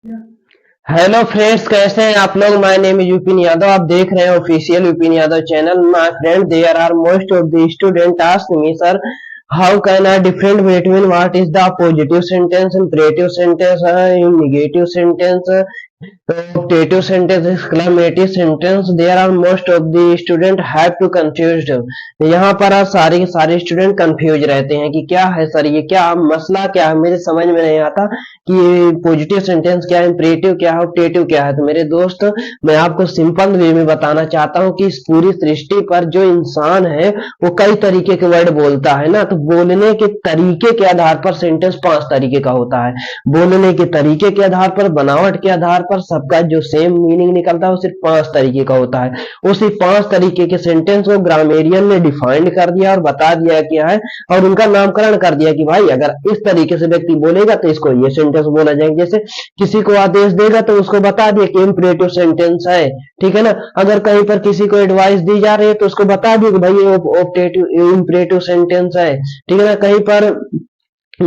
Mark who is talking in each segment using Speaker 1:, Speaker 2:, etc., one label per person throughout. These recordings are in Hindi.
Speaker 1: हेलो फ्रेंड्स, कैसे हैं आप लोग। My name is Vipin Yadav. आप देख रहे हैं official Vipin Yadav channel. My friend, there are most of the student ask me, sir, how can I different between what is the positive sentence, imperative sentence, negative sentence, optative sentence, exclamative sentence? There are most of the student have to confused। यहाँ पर आप सारे के सारे स्टूडेंट कंफ्यूज रहते हैं कि क्या है सर, ये क्या मसला, क्या है, मेरे समझ में नहीं आता कि पॉजिटिव सेंटेंस क्या है, इंपरेटिव क्या है, ऑप्टेटिव क्या है। तो मेरे दोस्त, मैं आपको सिंपल वे में बताना चाहता हूँ कि इस पूरी सृष्टि पर जो इंसान है वो कई तरीके के वर्ड बोलता है ना। तो बोलने के तरीके के आधार पर सेंटेंस 5 तरीके का होता है। बोलने के तरीके के आधार पर, बनावट के आधार पर सबका जो सेम मीनिंग निकलता है वो सिर्फ 5 तरीके का होता है। उसी 5 तरीके के सेंटेंस को ग्रामेरियन ने डिफाइन कर दिया और बता दिया क्या है, और उनका नामकरण कर दिया कि भाई अगर इस तरीके से व्यक्ति बोलेगा तो इसको ये सेंटेंस बोला जाएगा। जैसे किसी को आदेश देगा तो उसको बता दिया कि इंपरेटिव सेंटेंस है, ठीक है ना। अगर कहीं पर किसी को एडवाइस दी जा रही है तो उसको बता दिया कि भाई ये ऑप्टेटिव इंपरेटिव सेंटेंस है, ठीक है ना। कहीं पर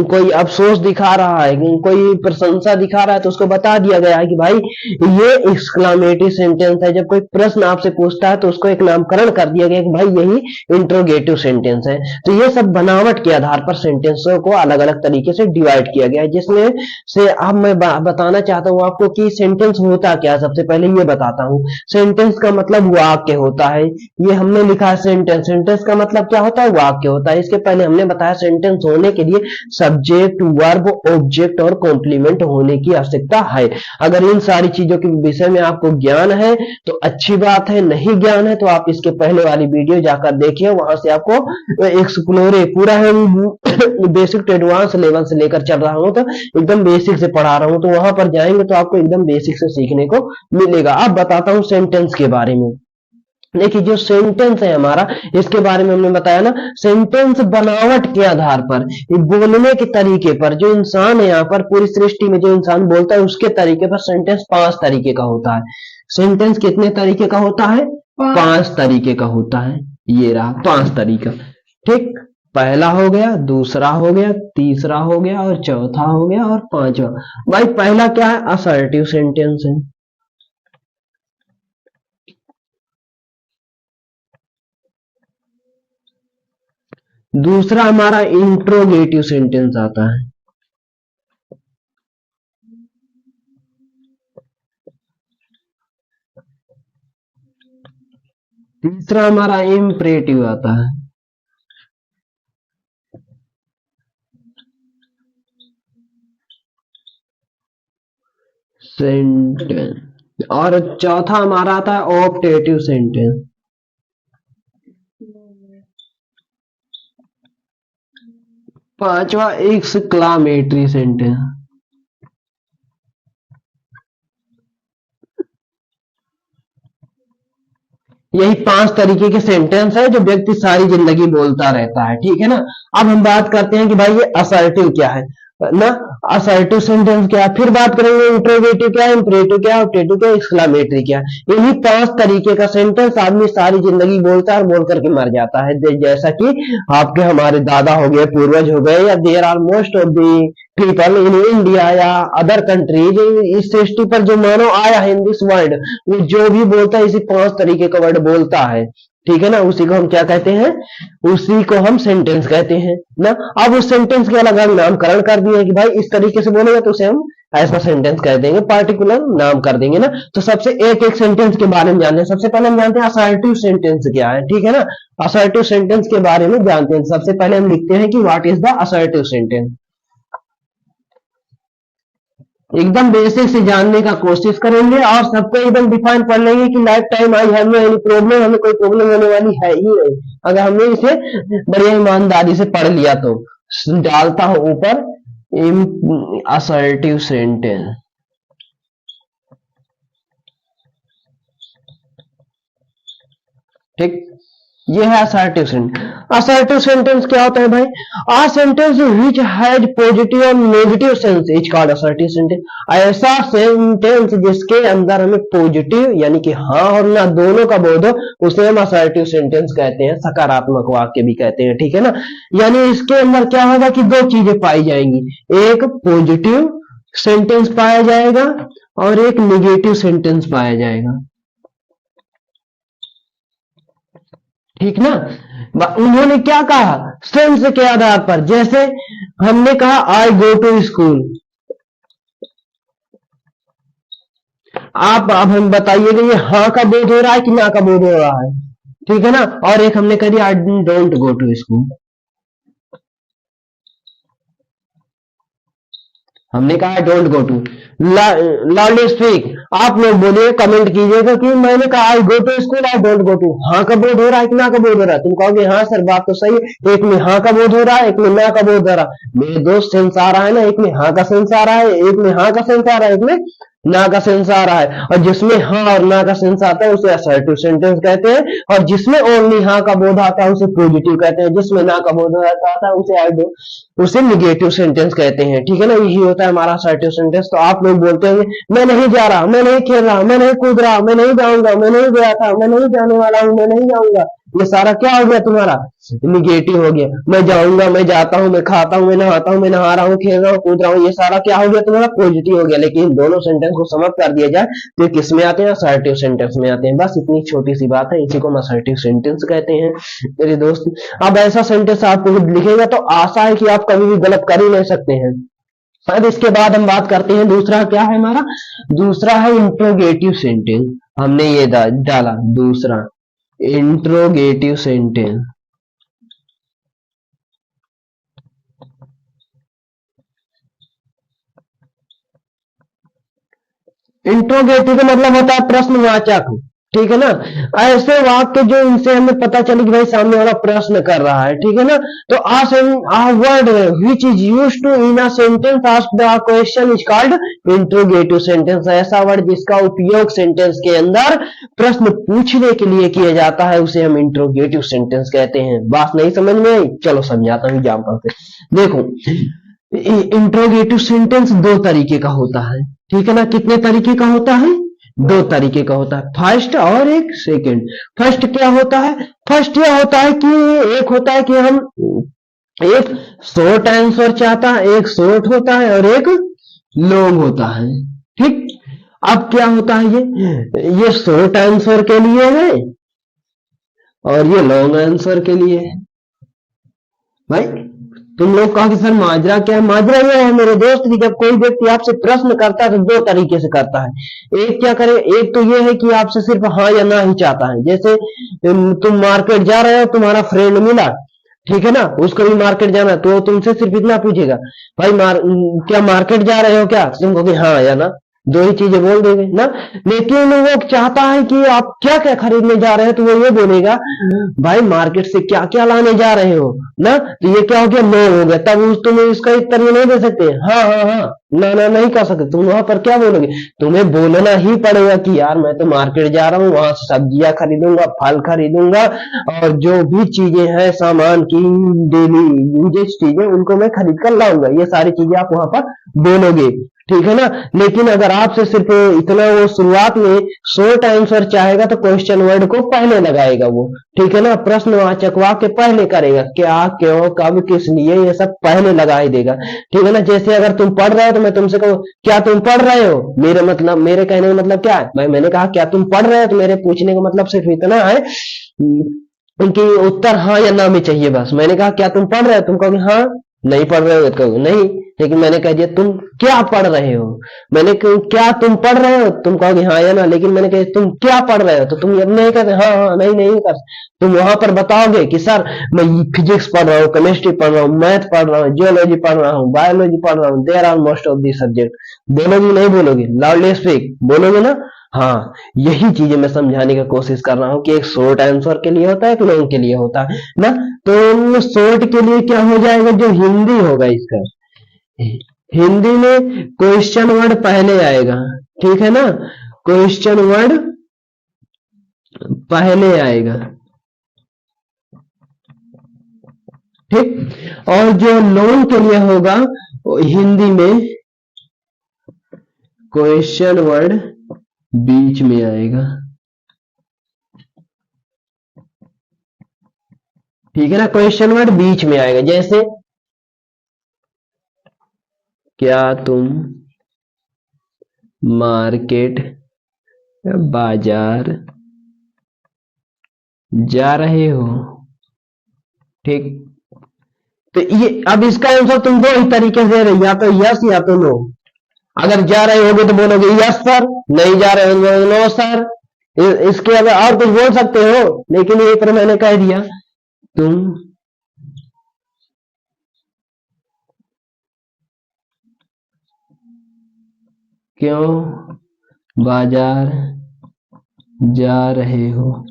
Speaker 1: कोई अफसोस दिखा रहा है, कोई प्रशंसा दिखा रहा है तो उसको बता दिया गया है कि भाई ये एक्सक्लामेटरी सेंटेंस है। जब कोई प्रश्न आपसे पूछता है तो उसको एक नामकरण कर दिया गया कि भाई यही इंट्रोगेटिव सेंटेंस है। तो ये सब बनावट के आधार पर सेंटेंसों को अलग अलग तरीके से डिवाइड किया गया है, जिसमें से अब मैं बताना चाहता हूँ आपको कि सेंटेंस होता क्या है। सबसे पहले ये बताता हूँ, सेंटेंस का मतलब वाक्य होता है। ये हमने लिखा है सेंटेंस। सेंटेंस का मतलब क्या होता है? वाक्य होता है। इसके पहले हमने बताया सेंटेंस होने के लिए सब्जेक्ट, वर्ब, ऑब्जेक्ट और कॉम्प्लीमेंट होने की आवश्यकता है। अगर इन सारी चीजों के विषय में आपको ज्ञान है तो अच्छी बात है, नहीं ज्ञान है तो आप इसके पहले वाली वीडियो जाकर देखिए, वहां से आपको एक्सप्लोर पूरा है। बेसिक टू एडवांस लेवल से लेकर चल रहा हूं, तो एकदम बेसिक से पढ़ा रहा हूं, तो वहां पर जाएंगे तो आपको एकदम बेसिक से सीखने को मिलेगा। अब बताता हूं सेंटेंस के बारे में। देखिए, जो सेंटेंस है हमारा, इसके बारे में हमने बताया ना, सेंटेंस बनावट के आधार पर, बोलने के तरीके पर, जो इंसान है यहाँ पर पूरी सृष्टि में जो इंसान बोलता है उसके तरीके पर सेंटेंस 5 तरीके का होता है। सेंटेंस कितने तरीके का होता है? 5 तरीके का होता है। ये रहा 5 तरीका, ठीक। पहला हो गया, दूसरा हो गया, तीसरा हो गया और चौथा हो गया और पांचवा। भाई पहला क्या है? असर्टिव सेंटेंस है। दूसरा हमारा इंट्रोगेटिव सेंटेंस आता है। तीसरा हमारा इम्परेटिव आता है। सेंटेंस। और चौथा हमारा आता है ऑप्टेटिव सेंटेंस। पांचवा एक्सक्लामेटरी सेंटेंस। यही 5 तरीके के सेंटेंस है जो व्यक्ति सारी जिंदगी बोलता रहता है, ठीक है ना। अब हम बात करते हैं कि भाई ये असर्टिव क्या है ना। असर्टिव सेंटेंस क्या है, फिर बात करेंगे इंट्रोगेटिव क्या है, इंपरेटिव क्या है, ऑप्टेटिव क्या है, एक्सक्लामेटरी क्या है। इन्हीं 5 तरीके का सेंटेंस आदमी सारी जिंदगी बोलता है और बोल करके मर जाता है। जैसा कि आपके हमारे दादा हो गए, पूर्वज हो गए, या there are most of the people in India या अदर कंट्रीज, इस सृष्टि पर जो मानव आया है इन दिस वर्ल्ड, वो जो भी बोलता है इसी 5 तरीके का वर्ड बोलता है, ठीक है ना। उसी को हम क्या कहते हैं? उसी को हम सेंटेंस कहते हैं ना। अब उस सेंटेंस के अलग अलग नामकरण कर दिए कि भाई इस तरीके से बोलेगा तो उसे हम ऐसा सेंटेंस कह देंगे, पार्टिकुलर नाम कर देंगे ना। तो सबसे एक एक सेंटेंस के बारे में जानते हैं। सबसे पहले हम जानते हैं असर्टिव सेंटेंस क्या है, ठीक है ना। असर्टिव सेंटेंस के बारे में जानते हैं। सबसे पहले हम लिखते हैं कि what is the assertive sentence. एकदम बेसिक से जानने का कोशिश करेंगे और सबको एकदम डिफाइन कर लेंगे कि लाइफ टाइम आई हमें एनी प्रॉब्लम, हमें कोई प्रॉब्लम होने वाली है ही नहीं अगर हमने इसे बढ़िया ईमानदारी से पढ़ लिया तो। डालता हूं ऊपर असर्टिव सेंटेंस, ठीक। ये है असर्टिव सेंटेंस। असर्टिव सेंटेंस क्या होता है भाई? A sentence which has positive और negative sense is called assertive sentence. ऐसा सेंटेंस जिसके अंदर हमें पॉजिटिव यानी कि हाँ और ना दोनों का बोध हो, उसे हम असर्टिव सेंटेंस कहते हैं, सकारात्मक वाक्य भी कहते हैं, ठीक है ना। यानी इसके अंदर क्या होगा कि 2 चीजें पाई जाएंगी, एक पॉजिटिव सेंटेंस पाया जाएगा और एक निगेटिव सेंटेंस पाया जाएगा, ठीक ना। उन्होंने क्या कहा, सेंस के आधार पर, जैसे हमने कहा आई गो टू स्कूल, आप अब हम बताइएगा ये हाँ का बोध हो रहा है कि ना का बोध हो रहा है, ठीक है ना। और एक हमने कह दिया I don't go to school, हमने कहा don't go to. Loudly speak, आप लोग बोलिए, कमेंट कीजिएगा कि मैंने कहा I go to school, I don't go to, हाँ का बोध हो रहा है कि ना का बोध हो रहा है। तुम कहोगे हाँ सर बात तो सही है, एक में हाँ का बोध हो रहा है, एक में ना का बोध हो रहा है। मेरे दोस्त सेंस आ रहा है ना, एक में हाँ का सेंस आ रहा है, एक में हाँ का सेंस आ रहा है, एक में ना का सेंस आ रहा है। और जिसमें हाँ और ना का सेंस आता है उसे असर्टिव सेंटेंस कहते हैं, और जिसमें ओनली हाँ का बोध आता है उसे पॉजिटिव कहते हैं, जिसमें ना का बोध आता है उसे निगेटिव सेंटेंस कहते हैं, ठीक है ना। यही होता है हमारा असर्टिव सेंटेंस। तो आप लोग बोलते हैं मैं नहीं जा रहा, मैं नहीं खेल रहा, मैं नहीं कूद रहा, मैं नहीं जाऊंगा, मैं नहीं गया था, मैं नहीं जाने वाला हूँ, मैं नहीं जाऊंगा, ये सारा क्या हो गया तुम्हारा, निगेटिव हो गया। मैं जाऊंगा, मैं जाता हूँ, मैं खाता हूँ, मैं नहाता हूँ, मैं नहा रहा हूँ, खेल रहा हूँ, कूद रहा हूँ, ये सारा क्या हो गया तुम्हारा, पॉजिटिव हो गया। लेकिन दोनों सेंटेंस को समझ कर दिया जाए तो किस में आते हैं, असर्टिव सेंटेंस में आते हैं। बस इतनी छोटी सी बात है, इसी को हम असर्टिव सेंटेंस कहते हैं मेरे दोस्त। अब ऐसा सेंटेंस आपको लिखेगा तो आशा है कि आप कभी भी गलत कर ही नहीं सकते हैं। अब इसके बाद हम बात करते हैं दूसरा क्या है हमारा, दूसरा है इंट्रोगेटिव सेंटेंस। हमने ये डाला दूसरा इंट्रोगेटिव सेंटेंस। इंट्रोगेटिव का मतलब होता है प्रश्नवाचक, ठीक है ना। ऐसे वाक्य जो इनसे हमें पता चले कि भाई सामने वाला प्रश्न कर रहा है, ठीक है ना। तो a word which is use to in a sentence ask the question is called interrogative sentence. ऐसा वर्ड जिसका उपयोग सेंटेंस के अंदर प्रश्न पूछने के लिए किया जाता है उसे हम इंट्रोगेटिव सेंटेंस कहते हैं। बात नहीं समझ में आई, चलो समझाता हूँ एग्जाम्पल से। देखो इंट्रोगेटिव सेंटेंस दो तरीके का होता है, ठीक है ना। कितने तरीके का होता है, दो तरीके का होता है, फर्स्ट और एक सेकंड। फर्स्ट क्या होता है, फर्स्ट यह होता है कि एक होता है कि हम एक शॉर्ट आंसर चाहता है, एक शॉर्ट होता है और एक लॉन्ग होता है, ठीक। अब क्या होता है, ये शॉर्ट आंसर के लिए है और ये लॉन्ग आंसर के लिए है। भाई तुम लोग कहा कि सर माजरा क्या है, माजरा यह है मेरे दोस्त कि जब कोई व्यक्ति आपसे प्रश्न करता है तो दो तरीके से करता है। एक क्या करे, एक तो ये है कि आपसे सिर्फ हाँ या ना ही चाहता है। जैसे तुम मार्केट जा रहे हो, तुम्हारा फ्रेंड मिला, ठीक है ना, उसको भी मार्केट जाना है, तो तुमसे सिर्फ इतना पूछेगा भाई क्या मार्केट जा रहे हो क्या, तुम कहोगे हाँ या ना, दो ही चीजें बोल देंगे ना। लेकिन वो चाहता है कि आप क्या क्या खरीदने जा रहे हो, तो वो ये बोलेगा भाई मार्केट से क्या क्या लाने जा रहे हो ना। तो ये क्या हो गया, नो हो गया। तब तुम इसका उत्तर ये नहीं दे सकते हाँ हाँ हाँ, ना ना नहीं कर सकते। तुम वहां पर क्या बोलोगे, तुम्हें बोलना ही पड़ेगा कि यार मैं तो मार्केट जा रहा हूँ, वहां से सब्जियां खरीदूंगा, फल खरीदूंगा, और जो भी चीजें हैं सामान की डेली यूजेज चीजें उनको मैं खरीद कर लाऊंगा। ये सारी चीजें आप वहां पर बोलोगे, ठीक है ना। लेकिन अगर आपसे सिर्फ इतना वो शुरुआत में शॉर्ट आंसर चाहेगा तो क्वेश्चन वर्ड को पहले लगाएगा वो, ठीक है ना। प्रश्नवाचक वाक्य पहले करेगा, क्या क्यों कब किस लिए ये सब पहले लगा ही देगा, ठीक है ना। जैसे अगर तुम पढ़ रहे हो तो मैं तुमसे कहूँ क्या तुम पढ़ रहे हो, मेरे मतलब मेरे कहने का मतलब क्या है, भाई मैंने कहा क्या तुम पढ़ रहे हो, तो मेरे पूछने का मतलब सिर्फ इतना है उनकी उत्तर हाँ या ना में चाहिए बस। मैंने कहा क्या तुम पढ़ रहे हो, तुम कहोगे हाँ, नहीं पढ़ रहे हो तो कहोगे नहीं। लेकिन मैंने कह दिया तुम क्या पढ़ रहे हो, मैंने कहा क्या तुम पढ़ रहे हो, तुम कहोगे हाँ या ना। लेकिन मैंने कहा तुम क्या पढ़ रहे हो, तो तुम अब नहीं कहते हाँ हाँ नहीं नहीं कर, तुम वहां पर बताओगे कि सर मैं फिजिक्स पढ़ रहा हूँ, केमिस्ट्री पढ़ रहा हूँ, मैथ पढ़ रहा हूँ, जियोलॉजी पढ़ रहा हूँ, बायोलॉजी पढ़ रहा हूँ, there are most of the subject. बोलोगे नहीं बोलोगे, लाउडली स्पीक, बोलोगे ना। हाँ, यही चीजें मैं समझाने की कोशिश कर रहा हूँ कि एक शॉर्ट आंसर के लिए होता है, एक लॉन्ग के लिए होता है ना। तो शॉर्ट के लिए क्या हो जाएगा, जो हिंदी होगा इसका, हिंदी में क्वेश्चन वर्ड पहले आएगा, ठीक है ना। क्वेश्चन वर्ड पहले आएगा, ठीक। और जो लॉन्ग के लिए होगा वो हिंदी में क्वेश्चन वर्ड बीच में आएगा, ठीक है ना। क्वेश्चन वर्ड बीच में आएगा, जैसे क्या तुम मार्केट, बाजार जा रहे हो। ठीक, तो ये अब इसका आंसर तुम दो ही तरीके से रहे, या तो यस या तो नो। अगर जा रहे होगे तो बोलोगे यस सर, नहीं जा रहे होगे तो नो सर। इसके अलावा और कुछ बोल सकते हो, लेकिन ये पर मैंने कह दिया तुम क्यों बाजार जा रहे हो।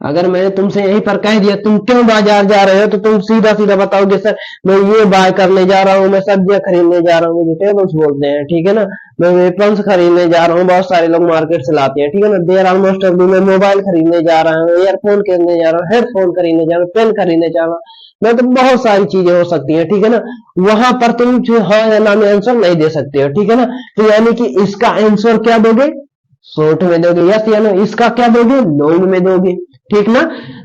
Speaker 1: अगर मैंने तुमसे यहीं पर कह दिया तुम क्यों बाजार जा रहे हो, तो तुम सीधा सीधा बताओगे सर मैं ये बाय करने जा रहा हूँ, मैं सब्जियां खरीदने जा रहा हूँ, वेजिटेबल्स बोलते हैं, ठीक है ना। मैं वेपन्स खरीदने जा रहा हूँ, बहुत सारे लोग मार्केट से लाते हैं, ठीक है ना। देर ऑलमोस्ट ऑफ मैं मोबाइल खरीदने जा रहा हूँ, ईयरफोन खरीदने जा रहा हूँ, हेडफोन खरीदने जा रहा हूँ, पेन खरीदने जा रहा हूँ, मैं तो बहुत सारी चीजें हो सकती है, ठीक है ना। वहां पर तुम जो हाँ या ना में आंसर नहीं दे सकते हो, ठीक है ना। तो यानी कि इसका आंसर क्या दोगे, शॉर्ट में दोगे यस या नो, इसका क्या दोगे लॉन्ग में दोगे, ठीक ना।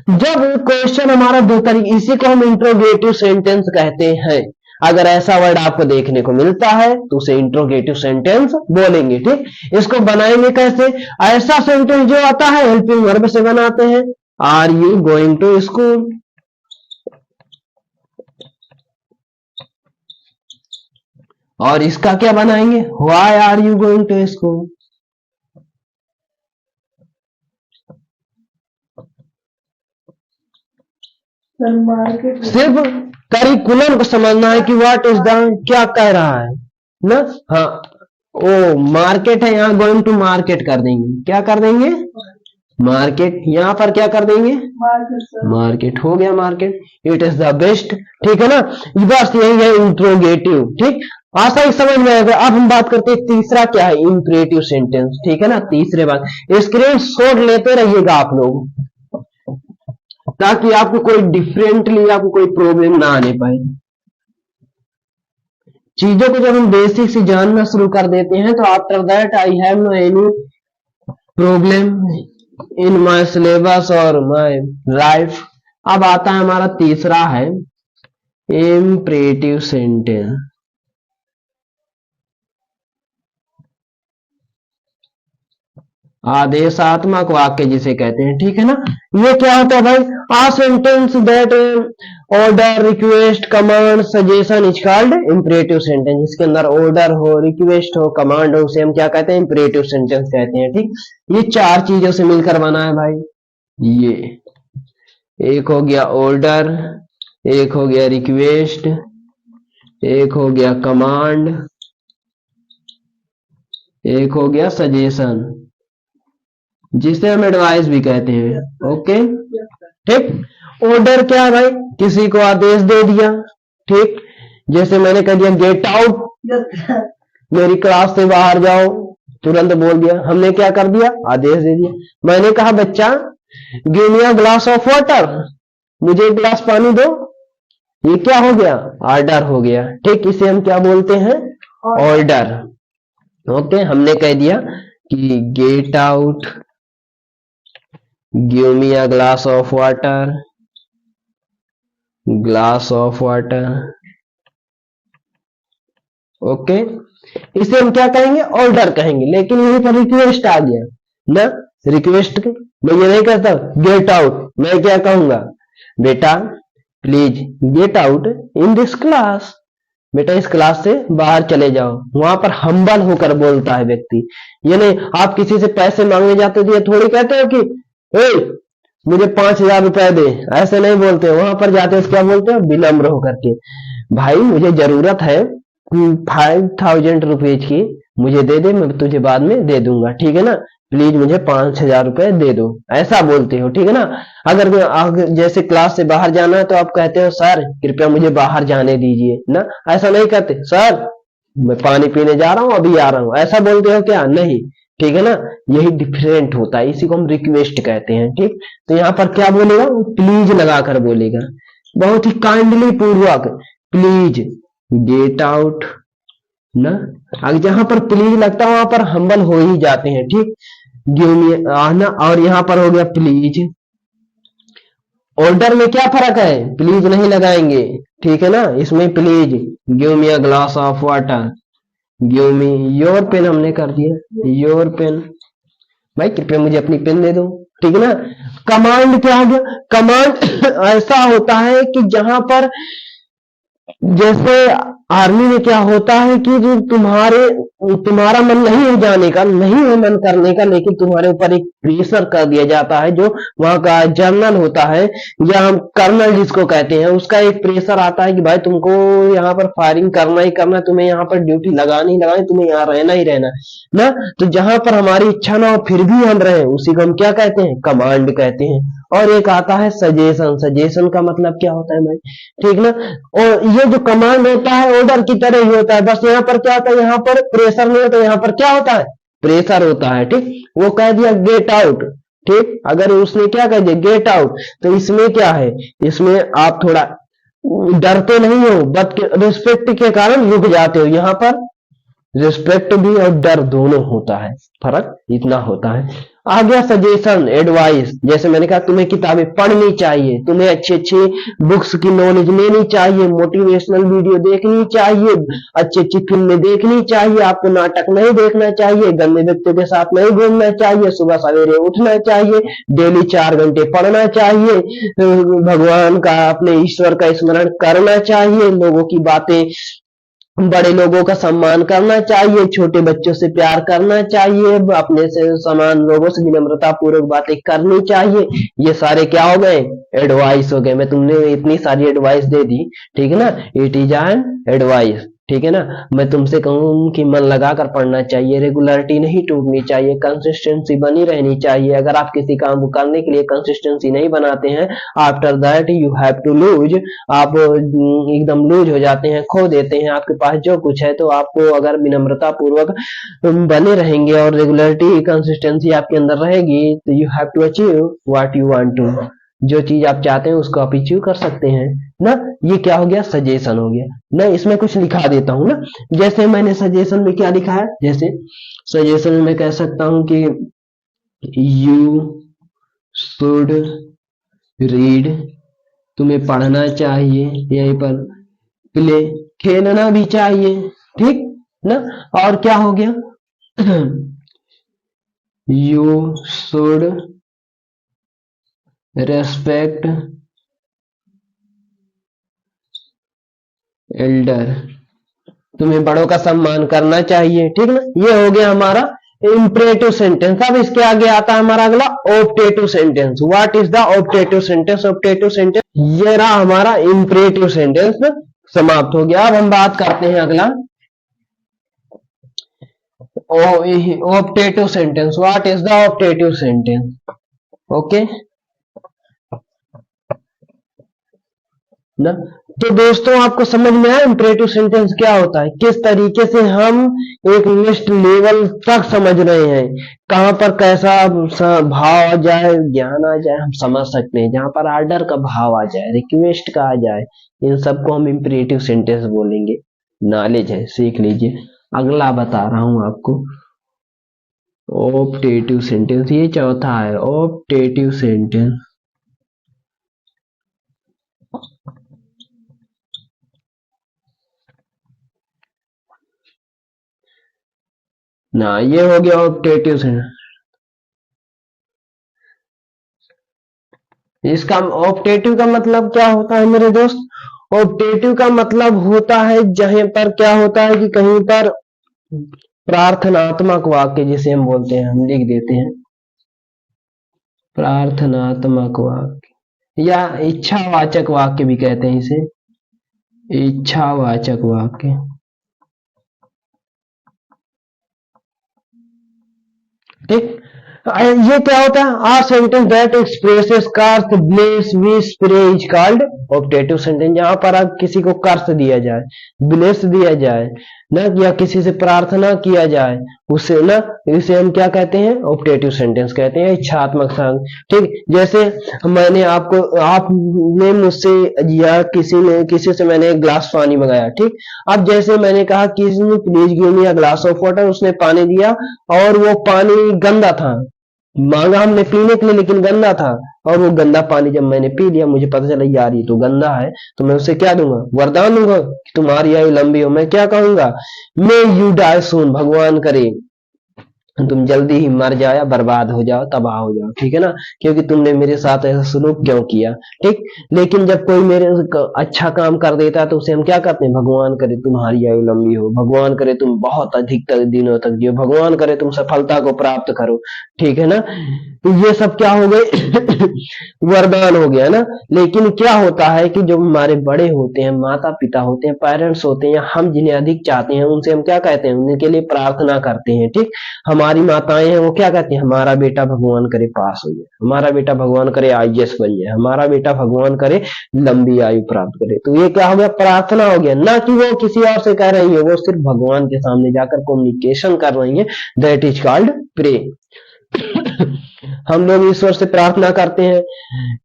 Speaker 1: जब क्वेश्चन हमारा दो तरीके, इसी को हम इंट्रोगेटिव सेंटेंस कहते हैं। अगर ऐसा वर्ड आपको देखने को मिलता है तो उसे इंट्रोगेटिव सेंटेंस बोलेंगे, ठीक। इसको बनाएंगे कैसे, ऐसा सेंटेंस जो आता है हेल्पिंग वर्ब से बनाते हैं। Are you going to school, और इसका क्या बनाएंगे, why are you going to school. सिर्फ करिकुलम को समझना है कि व्हाट इज द, क्या कह रहा है ना। हाँ, ओ मार्केट है, यहाँ गोइंग टू मार्केट कर देंगे, क्या कर देंगे मार्केट, यहाँ पर क्या कर देंगे मार्केट, हो गया market. It is the best, ठीक है ना। बस यही है इंट्रोगेटिव, ठीक। आशा ही समझ में आएगा। अब हम बात करते हैं तीसरा क्या है, इंपरेटिव सेंटेंस, ठीक है ना। तीसरे बात, स्क्रीन शॉट लेते रहिएगा आप लोग, ताकि आपको कोई डिफरेंटली आपको कोई प्रॉब्लम ना आने पाए। चीजों को जब हम बेसिक से जानना शुरू कर देते हैं तो after that I have no any problem in my syllabus और माय लाइफ। अब आता है हमारा तीसरा है इम्परेटिव सेंटेंस। आदेशात्मक वाक्य जिसे कहते हैं, ठीक है ना। ये क्या होता है भाई, a sentence that order request command suggestion is called imperative sentence. जिसके अंदर ऑर्डर हो, रिक्वेस्ट हो, कमांड हो, उसे हम क्या कहते हैं इंपरेटिव सेंटेंस कहते हैं, ठीक। ये चार चीजों से मिलकर बना है भाई। ये एक हो गया ऑर्डर, एक हो गया रिक्वेस्ट, एक हो गया कमांड, एक हो गया सजेशन, जिसे हम एडवाइस भी कहते हैं, ओके, ठीक। ऑर्डर क्या है भाई, किसी को आदेश दे दिया, ठीक। जैसे मैंने कह दिया गेट आउट, मेरी क्लास से बाहर जाओ, तुरंत बोल दिया, हमने क्या कर दिया आदेश दे दिया। मैंने कहा बच्चा give me a glass of water, मुझे एक गिलास पानी दो, ये क्या हो गया ऑर्डर हो गया, ठीक। इसे हम क्या बोलते हैं ऑर्डर, ओके। हमने कह दिया कि get out, give me a glass of water, glass of water, okay. इसे हम क्या कहेंगे ऑर्डर कहेंगे। लेकिन यहीं पर रिक्वेस्ट आ गया ना, रिक्वेस्ट मैं ये नहीं कहता गेट आउट, मैं क्या कहूंगा बेटा please get out in this class, बेटा इस क्लास से बाहर चले जाओ। वहां पर हम्बल होकर बोलता है व्यक्ति। ये नहीं आप किसी से पैसे मांगने जाते तो ये थोड़ी कहते हो कि ए मुझे 5,000 रुपए दे, ऐसे नहीं बोलते। वहां पर जाते क्या बोलते हो विनम्र होकर के, भाई मुझे जरूरत है 5,000 रुपीज की, मुझे दे दे, मैं तुझे बाद में दे दूंगा, ठीक है ना। प्लीज मुझे 5,000 रुपए दे दो, ऐसा बोलते हो, ठीक है ना। अगर जैसे क्लास से बाहर जाना है तो आप कहते हो सर कृपया मुझे बाहर जाने दीजिए ना, ऐसा नहीं कहते सर मैं पानी पीने जा रहा हूँ अभी आ रहा हूँ, ऐसा बोलते हो क्या, नहीं, ठीक है ना। यही डिफरेंट होता है, इसी को हम रिक्वेस्ट कहते हैं, ठीक। तो यहाँ पर क्या बोलेगा प्लीज लगाकर बोलेगा, बहुत ही काइंडली पूर्वक, प्लीज गेट आउट ना। अगर जहां पर प्लीज लगता है वहां पर हम्बल हो ही जाते हैं, ठीक। गिव मी ना, और यहाँ पर हो गया प्लीज। ऑर्डर में क्या फर्क है, प्लीज नहीं लगाएंगे, ठीक है ना। इसमें please give me a glass of water, give me your pen हमने कर दिया, योर पेन, भाई कृपया मुझे अपनी पेन दे दो, ठीक है ना। कमांड क्या हो गया, कमांड ऐसा होता है कि जहां पर जैसे आर्मी में क्या होता है कि जो तुम्हारा मन नहीं है जाने का, नहीं है मन करने का, लेकिन तुम्हारे ऊपर एक प्रेशर कर दिया जाता है, जो वहां का जनरल होता है या हम कर्नल जिसको कहते हैं, उसका एक प्रेशर आता है कि भाई तुमको यहाँ पर फायरिंग करना ही करना, तुम्हें यहाँ पर ड्यूटी लगानी ही लगानी, तुम्हें यहाँ रहना ही रहना ना। तो जहां पर हमारी इच्छा ना हो फिर भी हम रहे, उसी को हम क्या कहते हैं, कमांड कहते हैं। और एक आता है सजेशन, सजेशन का मतलब क्या होता है भाई, ठीक ना। और ये जो कमांड होता है ऑर्डर की तरह ही होता है, बस यहाँ पर क्या होता है, यहाँ पर प्रेशर नहीं होता, यहाँ पर क्या होता है, प्रेशर होता है, ठीक। वो कह दिया गेट आउट, ठीक, अगर उसने क्या कह दिया गेट आउट, तो इसमें क्या है, इसमें आप थोड़ा डरते नहीं हो, बट रिस्पेक्ट के कारण रुक जाते हो। यहाँ पर रिस्पेक्ट भी और डर दोनों होता है, फर्क इतना होता है। आ गया सजेशन, एडवाइस, जैसे मैंने कहा तुम्हें किताबें पढ़नी चाहिए, तुम्हें अच्छी अच्छी बुक्स की नॉलेज लेनी चाहिए, मोटिवेशनल वीडियो देखनी चाहिए, अच्छी अच्छी फिल्में देखनी चाहिए, आपको नाटक नहीं देखना चाहिए, गंदे व्यक्तियों के साथ नहीं घूमना चाहिए, सुबह सवेरे उठना चाहिए, डेली 4 घंटे पढ़ना चाहिए, भगवान का अपने ईश्वर का स्मरण करना चाहिए, लोगों की बातें, बड़े लोगों का सम्मान करना चाहिए, छोटे बच्चों से प्यार करना चाहिए, अपने से समान लोगों से विनम्रता पूर्वक बातें करनी चाहिए। ये सारे क्या हो गए, एडवाइस हो गए। मैं तुमने इतनी सारी एडवाइस दे दी, ठीक है ना, इट इज एन एडवाइस, ठीक है ना। मैं तुमसे कहूँ कि मन लगाकर पढ़ना चाहिए, रेगुलरिटी नहीं टूटनी चाहिए, कंसिस्टेंसी बनी रहनी चाहिए। अगर आप किसी काम को करने के लिए कंसिस्टेंसी नहीं बनाते हैं, after that you have to lose, आप एकदम लूज हो जाते हैं, खो देते हैं आपके पास जो कुछ है। तो आपको अगर विनम्रता पूर्वक बने रहेंगे और रेगुलरिटी कंसिस्टेंसी आपके अंदर रहेगी, तो you have to achieve what you want to, जो चीज आप चाहते हैं उसको आप अचीव कर सकते हैं ना। ये क्या हो गया, सजेशन हो गया ना। इसमें कुछ लिखा देता हूं ना, जैसे मैंने सजेशन में क्या लिखा है, जैसे सजेशन में कह सकता हूं कि यू शुड रीड, तुम्हें पढ़ना चाहिए, यहीं पर प्ले, खेलना भी चाहिए, ठीक ना। और क्या हो गया, यू शुड रेस्पेक्ट एल्डर, तुम्हें बड़ों का सम्मान करना चाहिए, ठीक ना। ये हो गया हमारा इम्परेटिव सेंटेंस। अब इसके आगे आता है हमारा अगला optative sentence. What is the optative sentence, optative sentence ये रहा हमारा इम्परेटिव सेंटेंस, समाप्त हो गया। अब हम बात करते हैं अगला optative sentence. What is the optative sentence, okay ना। तो दोस्तों आपको समझ में आया इम्परेटिव सेंटेंस क्या होता है, किस तरीके से हम एक नेक्स्ट लेवल तक समझ रहे हैं, कहां पर कैसा भाव आ जाए, ज्ञान आ जाए, हम समझ सकते हैं। जहां पर आर्डर का भाव आ जाए, रिक्वेस्ट का आ जाए, इन सबको हम इम्परेटिव सेंटेंस बोलेंगे। नॉलेज है, सीख लीजिए। अगला बता रहा हूं आपको, ऑप्टेटिव सेंटेंस, ये चौथा है ऑप्टेटिव सेंटेंस ना। ये हो गया ऑप्टेटिव सेंटेंस। इसका ऑप्टेटिव का मतलब क्या होता है मेरे दोस्त, ऑप्टेटिव का मतलब होता है जहां पर क्या होता है कि कहीं पर प्रार्थनात्मक वाक्य जिसे हम बोलते हैं, हम लिख देते हैं प्रार्थनात्मक वाक्य या इच्छावाचक वाक्य भी कहते हैं इसे, इच्छावाचक वाक्य, ठीक। ये क्या होता है, a sentence that expresses curse, bless, wish, praise called optative sentence. जहां पर अब किसी को कर्स दिया जाए, ब्लेस दिया जाए ना, या किसी से प्रार्थना किया जाए, उसे ना, इसे हम क्या कहते हैं, ऑप्टेटिव सेंटेंस कहते हैं, इच्छात्मक शब्द, ठीक। जैसे मैंने आपको, आपने मुझसे या किसी से मैंने एक ग्लास पानी मंगाया, ठीक। अब जैसे मैंने कहा किसी ने please give me a glass of water, उसने पानी दिया और वो पानी गंदा था, मांगा हमने पीने के लिए, लेकिन गंदा था, और वो गंदा पानी जब मैंने पी लिया, मुझे पता चला यार ये तो गंदा है, तो मैं उसे क्या दूंगा? वरदान दूंगा कि तुम्हारी आयु लंबी हो। मैं क्या कहूंगा? मे यू डाई सून, भगवान करे तुम जल्दी ही मर जाओ या बर्बाद हो जाओ, तबाह हो जाओ, ठीक है ना, क्योंकि तुमने मेरे साथ ऐसा सलूक क्यों किया, ठीक। लेकिन जब कोई मेरे अच्छा काम कर देता है तो उसे हम क्या कहते हैं? भगवान करे तुम्हारी आयु लंबी हो, भगवान करे तुम बहुत अधिक दिनों तक जियो, भगवान करे तुम सफलता को प्राप्त करो, ठीक है ना। तो ये सब क्या हो गए? वरदान हो गया ना। लेकिन क्या होता है कि जो हमारे बड़े होते हैं, माता पिता होते हैं, पेरेंट्स होते हैं, हम जिन्हें अधिक चाहते हैं उनसे हम क्या कहते हैं? उनके लिए प्रार्थना करते हैं, ठीक। हमारी माताएं हैं वो क्या कहती हैं? हमारा बेटा भगवान करे पास हो जाए, हमारा बेटा भगवान करे आईएएस बन जाए, हमारा बेटा भगवान करे लंबी आयु प्राप्त करे। तो ये क्या हो गया? प्रार्थना हो गया, ना कि वो किसी और से कह रही है, वो सिर्फ भगवान के सामने जाकर कम्युनिकेशन कर रही है। That is called pray. हम लोग ईश्वर से प्रार्थना करते हैं,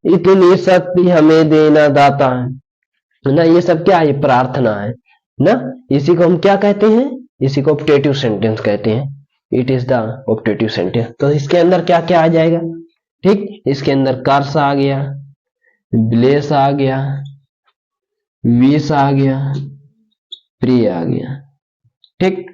Speaker 1: इतनी शक्ति हमें देना दाता है ना, ये सब क्या है? प्रार्थना है ना। इसी को हम क्या कहते हैं? इसी को ऑप्टेटिव सेंटेंस कहते हैं। It is the optative sentence. तो इसके अंदर क्या क्या आ जाएगा? ठीक, इसके अंदर कर्स आ गया, ब्लेस आ गया, विश आ गया, प्रे आ गया, ठीक।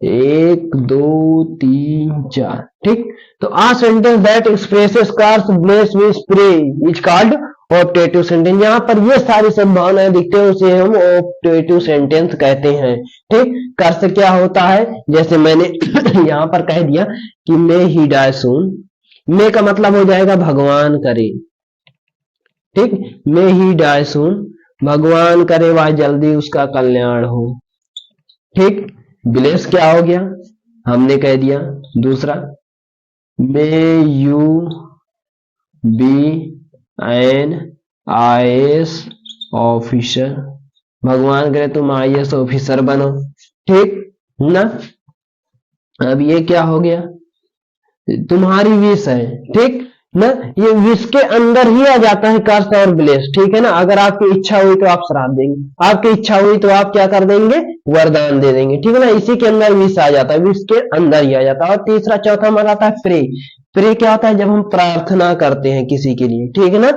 Speaker 1: 1 2 3 4, ठीक। तो a sentence that expresses curse bless wish pray is called optative sentence. यहाँ पर ये सारी संभावनाएं दिखते हैं उसे हम ऑप्टेटिव सेंटेंस कहते हैं, ठीक। कर्स क्या होता है? जैसे मैंने यहाँ पर कह दिया कि मे ही डाई सून, मे का मतलब हो जाएगा भगवान करे, ठीक। मे ही डाई सून, भगवान करे वह जल्दी उसका कल्याण हो, ठीक। ब्लेस क्या हो गया? हमने कह दिया। दूसरा, may you be an IAS officer, भगवान करे तुम आईएएस ऑफिसर बनो, ठीक ना। अब ये क्या हो गया? तुम्हारी विश है, ठीक ना। ये विश के अंदर ही आ जाता है कर्स और ब्लेस, ठीक है ना। अगर आपकी इच्छा हुई तो आप श्राप देंगे, आपकी इच्छा हुई तो आप क्या कर देंगे? वरदान दे देंगे, ठीक है ना। इसी के अंदर विश आ जाता है, विश के अंदर ही आ जाता है। और तीसरा चौथा हमारा आता है प्रे। प्रे क्या होता है? जब हम प्रार्थना करते हैं किसी के लिए, ठीक है ना।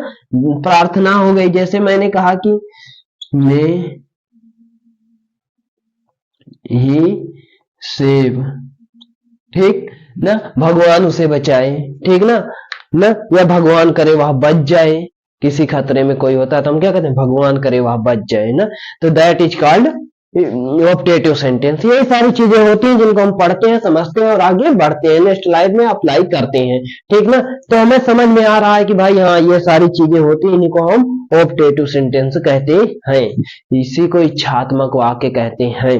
Speaker 1: प्रार्थना हो गई, जैसे मैंने कहा कि मैं ही सेव, ठीक ना, भगवान उसे बचाए, ठीक ना या भगवान करे वह बच जाए, किसी खतरे में कोई होता है तो हम क्या कहते हैं? भगवान करे वह बच जाए ना। तो that is called optative sentence. ये सारी चीजें होती हैं जिनको हम पढ़ते हैं, समझते हैं और आगे बढ़ते हैं, नेक्स्ट लाइफ में अप्लाई करते हैं, ठीक ना। तो हमें समझ में आ रहा है कि भाई हाँ ये सारी चीजें होती हैं, इन्हीं को हम ऑप्टेटिव सेंटेंस कहते हैं। इसी को इच्छात्मक वाक्य कहते हैं।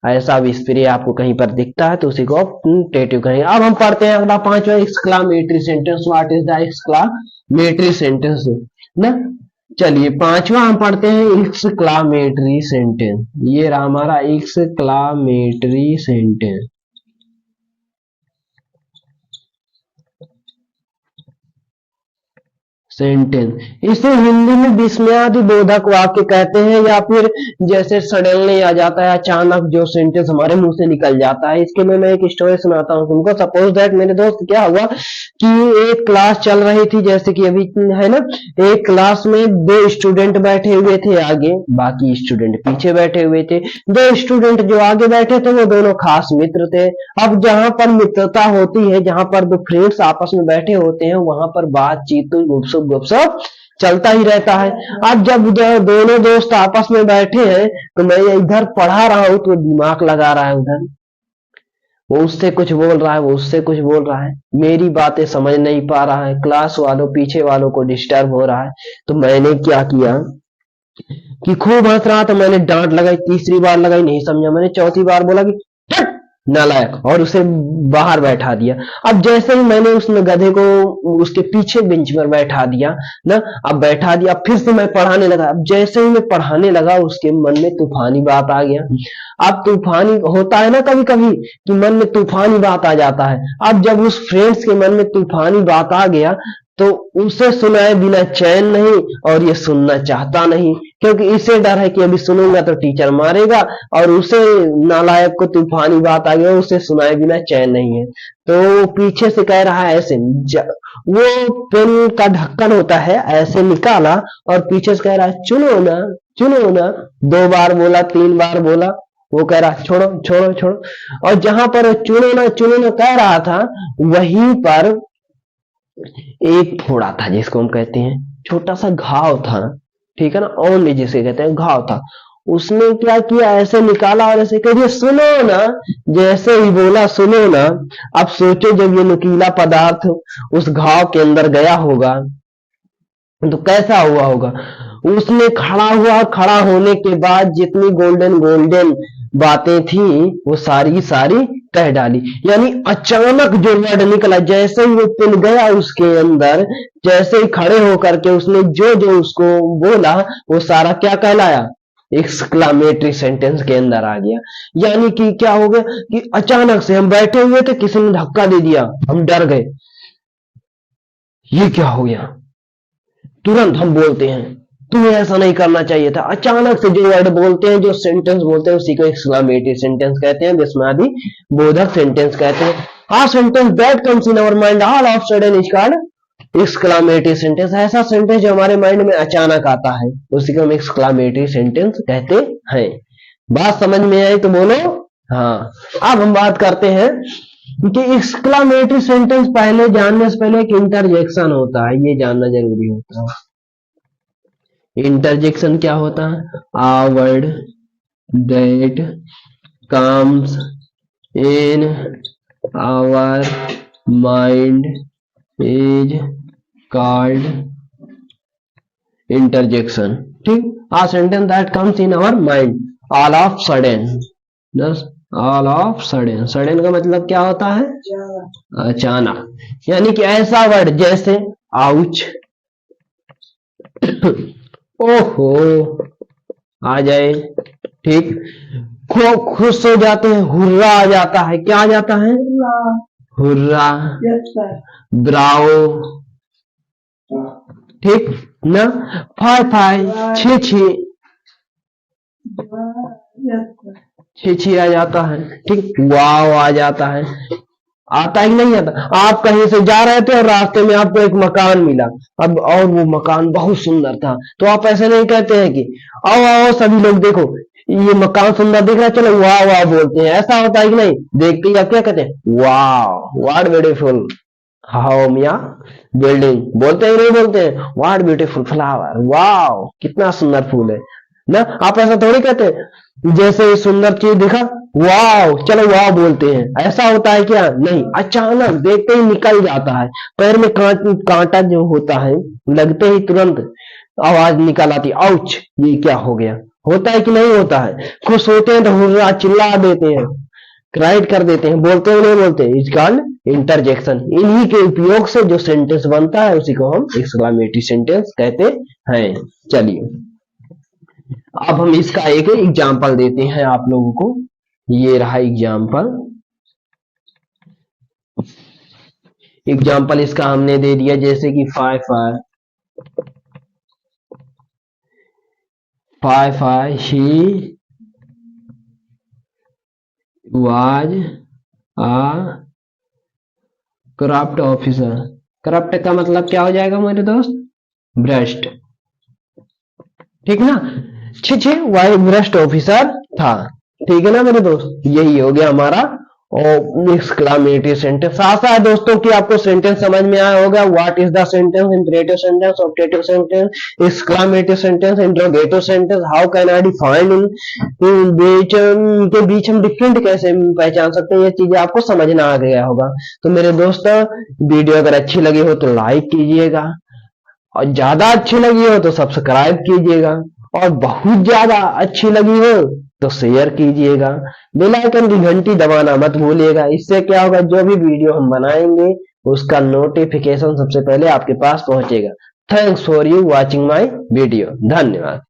Speaker 1: ऐसा विस्प्रे आपको कहीं पर दिखता है तो उसी को ऑप्टेटिव कहेंगे। अब हम पढ़ते हैं अगला पांचवा, exclamatory sentence. What is the exclamatory sentence ना। चलिए पांचवा हम पढ़ते हैं एक्सक्लामेटरी सेंटेंस। ये रहा हमारा एक्सक्लामेटरी सेंटेंस। इसे हिंदी में विस्मयादिबोधक वाक्य कहते हैं, या फिर जैसे सडनली आ जाता है, अचानक जो सेंटेंस हमारे मुंह से निकल जाता है। इसके लिए मैं एक स्टोरी सुनाता हूँ तुमको। सपोज दैट मेरे दोस्त क्या हुआ कि एक क्लास चल रही थी, जैसे कि अभी है ना, एक क्लास में 2 स्टूडेंट बैठे हुए थे आगे, बाकी स्टूडेंट पीछे बैठे हुए थे। 2 स्टूडेंट जो आगे बैठे थे वो दोनों खास मित्र थे। अब जहां पर मित्रता होती है, जहां पर 2 फ्रेंड्स आपस में बैठे होते हैं, वहां पर बातचीत गुपसुप चलता ही रहता है। अब जब दोनों दोस्त आपस में बैठे हैं तो मैं इधर पढ़ा रहा हूं तो दिमाग लगा रहा है उधर, वो उससे कुछ बोल रहा है, वो उससे कुछ बोल रहा है, मेरी बातें समझ नहीं पा रहा है, क्लास वालों पीछे वालों को डिस्टर्ब हो रहा है। तो मैंने क्या किया कि खूब हंस रहा था, मैंने डांट लगाई, तीसरी बार लगाई नहीं समझा, मैंने चौथी बार बोला कि नालायक, और उसे बाहर बैठा दिया। अब जैसे ही मैंने उस गधे को उसके पीछे बेंच पर बैठा दिया ना, अब बैठा दिया, फिर से मैं पढ़ाने लगा। अब जैसे ही मैं पढ़ाने लगा उसके मन में तूफानी बात आ गया। अब तूफानी होता है ना कभी कभी कि मन में तूफानी बात आ जाता है। अब जब उस फ्रेंड्स के मन में तूफानी बात आ गया तो उसे सुनाए बिना चैन नहीं, और ये सुनना चाहता नहीं, क्योंकि इसे डर है कि अभी सुनूंगा तो टीचर मारेगा, और उसे नालायक को तूफानी बात आ गई, उसे सुनाए बिना चैन नहीं है। तो वो पीछे से कह रहा है ऐसे, वो पेन का ढक्कन होता है ऐसे निकाला, और पीछे से कह रहा है चुनो ना, चुनो ना। 2 बार बोला, 3 बार बोला, वो कह रहा छोड़ो छोड़ो छोड़ो। और जहां पर चुनो ना कह रहा था, वहीं पर एक फोड़ा था, जिसको हम कहते हैं छोटा सा घाव था, ठीक है ना, ओनली जिसे कहते हैं घाव था। उसने क्या किया, ऐसे निकाला और ऐसे कह दिया सुनो ना। जैसे ही बोला सुनो ना, अब सोचो जब ये नुकीला पदार्थ उस घाव के अंदर गया होगा तो कैसा हुआ होगा। उसने खड़ा हुआ, खड़ा होने के बाद जितनी गोल्डन गोल्डन बातें थी वो सारी की सारी कह डाली। यानी अचानक जो वर्ड निकला, जैसे ही वो पिन गया उसके अंदर, जैसे ही खड़े होकर के उसने जो जो उसको बोला, वो सारा क्या कहलाया, एक्सक्लामेटरी सेंटेंस के अंदर आ गया। यानी कि क्या हो गया कि अचानक से हम बैठे हुए थे, किसी ने धक्का दे दिया, हम डर गए, ये क्या हो गया, तुरंत हम बोलते हैं तुम्हें ऐसा नहीं करना चाहिए था। अचानक से जो वर्ड बोलते हैं, जो सेंटेंस बोलते हैं, उसी को एक्सक्लामेटरी सेंटेंस कहते हैं, विस्मयादि बोधक सेंटेंस कहते हैं। A sentence that comes in our mind all of sudden is called exclamatory sentence. ऐसा सेंटेंस जो हमारे माइंड में अचानक आता है, उसी को हम एक्सक्लामेटरी सेंटेंस कहते हैं। बात समझ में आई तो बोलो हाँ। अब हम बात करते हैं कि एक्सक्लामेटरी सेंटेंस पहले जानने से पहले एक इंटरजेक्शन होता है, ये जानना जरूरी होता है। इंटरजेक्शन क्या होता है, a word that comes in our mind is called interjection। ठीक, a sentence that comes in our mind all of sudden, बस ऑल ऑफ सडन। सडन का मतलब क्या होता है, अचानक। यानी कि ऐसा वर्ड जैसे आउच, ओहो आ जाए, ठीक, खुश हो जाते हैं, हुर्रा आ जाता है, क्या आ जाता है, हुर्रा, ब्राओ, ठीक ना, फाय फाय, छी छी, छी छी आ जाता है, ठीक, वाव आ जाता है। आता है कि नहीं आता। आप कहीं से जा रहे थे और रास्ते में आपको एक मकान मिला, अब और वो मकान बहुत सुंदर था, तो आप ऐसे नहीं कहते हैं कि आओ आओ सभी लोग देखो ये मकान सुंदर दिख रहा है, चलो वाह वाह बोलते हैं। ऐसा होता है कि नहीं, देखते ही आप क्या कहते हैं, वाह व्हाट ब्यूटीफुल होम या बिल्डिंग, बोलते ही नहीं बोलते हैं व्हाट ब्यूटीफुल फ्लावर, वाह कितना सुंदर फूल है ना। आप ऐसा थोड़ी कहते हैं, जैसे सुंदर चीज दिखा वाव चलो वाव बोलते हैं, ऐसा होता है क्या, नहीं। अचानक देखते ही निकल जाता है, पैर में कांटा जो होता है लगते ही तुरंत आवाज निकल आती, आउच ये क्या हो गया, होता है कि नहीं होता है। खुश होते हैं तो हुर्रा चिल्ला देते हैं, क्राइड कर देते हैं, बोलते हैं नहीं बोलते, इज कॉल्ड इंटरजेक्शन। इन्हीं के उपयोग से जो सेंटेंस बनता है उसी को हम एक्सक्लामेटरी सेंटेंस कहते हैं। चलिए अब हम इसका एक एग्जाम्पल देते हैं आप लोगों को। ये रहा एग्जाम्पल, एग्जाम्पल इसका हमने दे दिया, जैसे कि fie fie, fie fie he was a corrupt officer. Corrupt का मतलब क्या हो जाएगा मेरे दोस्त, भ्रष्ट, ठीक ना। छे वाई भ्रष्ट ऑफिसर था, ठीक है ना मेरे दोस्त। यही हो गया हमारा एक्सक्लामेटरी सेंटेंस। आशा है दोस्तों कि आपको सेंटेंस समझ में आया होगा। What is the sentence, imperative sentence, objective sentence, exclamatory sentence, interrogative sentence, how can I define इन बीच के बीच हम डिफरेंट कैसे पहचान सकते हैं, ये चीजें आपको समझना आ गया होगा। तो मेरे दोस्तों वीडियो अगर अच्छी लगी हो तो लाइक कीजिएगा, और ज्यादा अच्छी लगी हो तो सब्सक्राइब कीजिएगा, और बहुत ज्यादा अच्छी लगी हो तो शेयर कीजिएगा। बेल आइकन की घंटी दबाना मत भूलिएगा। इससे क्या होगा, जो भी वीडियो हम बनाएंगे उसका नोटिफिकेशन सबसे पहले आपके पास पहुंचेगा। Thanks for you watching my video. धन्यवाद।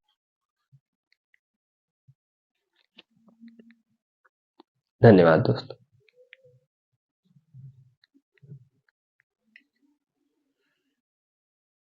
Speaker 1: धन्यवाद दोस्तों।